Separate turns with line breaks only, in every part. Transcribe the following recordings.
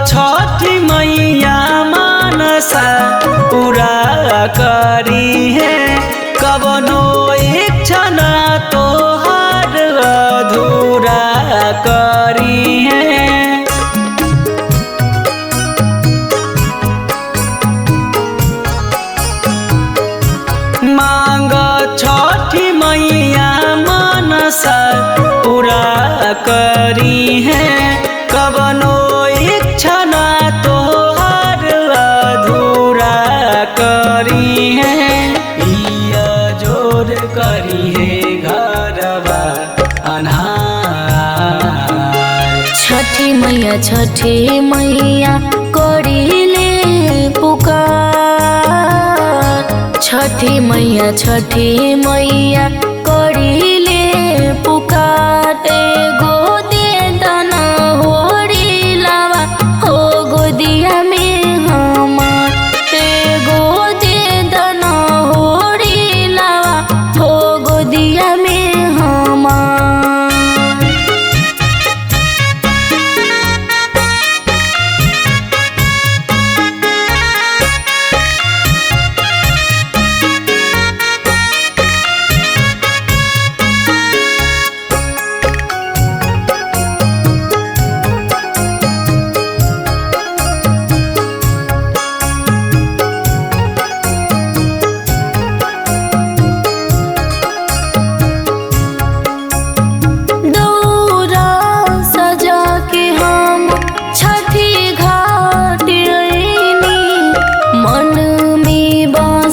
छठी मैया मानसा पूरा करी है, कवनो इच्छा ना तोहार अधूरा करी है। मांग छठी मैया मानसा पूरा करी है, कवनो इच्छा ना तोहार अधूरा करी है। इया जोर करी है घरवा अन्हार।
छठी मैया करीले पुकार। छठी मैया करीले पुकार। एगो दे दाना होरी लावा हो गोदिया में हमार। एगो दे दाना होरी लावा हो गोदिया में हमार।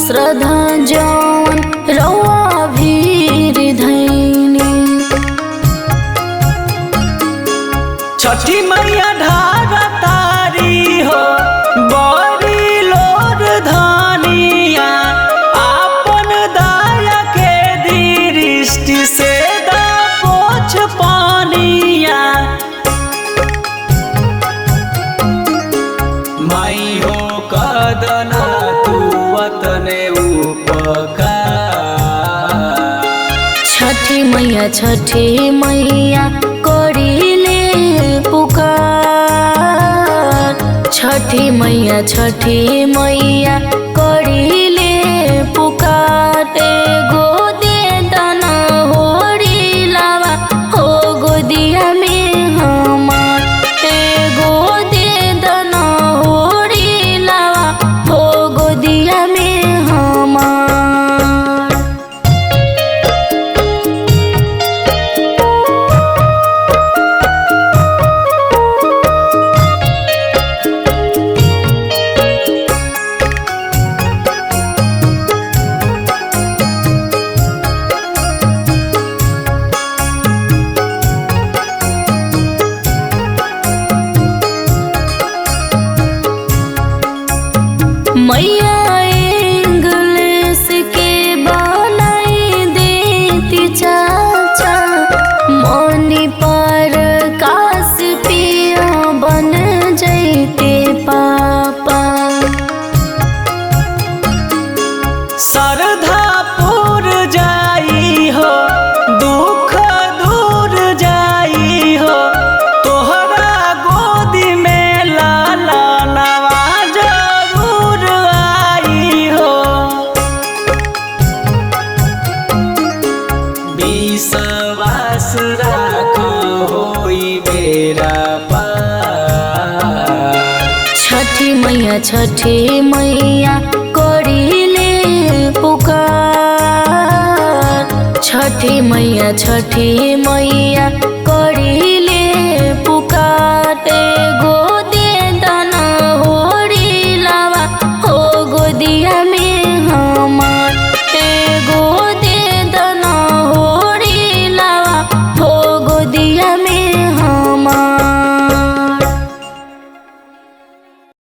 श्रद्धा जौन रवा भीर धैनी।
छठी मैया ढारा तारी हो बड़ी लोर धनिया, आपन दाया के दृष्टि से दा पोछ पानिया। माई हो कदना वतने उपकार।
छठी मैया करीले पुकार। छठी मैया करीले पुकार। एगो दे दाना होरी लावा हो गोदिया में हमार। एगो दे दाना होरी लावा हो गोदिया में हमार। मैया इंग्लिश के बनाई देती चाचा, मौनी पर काश पिया बन जैते पापा।
श्रद्धा पूर जाई हो दुख दूर जाई हो, तोहरा गोदी में लाला नवाज विश्वास राखो होई बेरा पार।
छठी मैया करीले पुकार। छठी मैया करी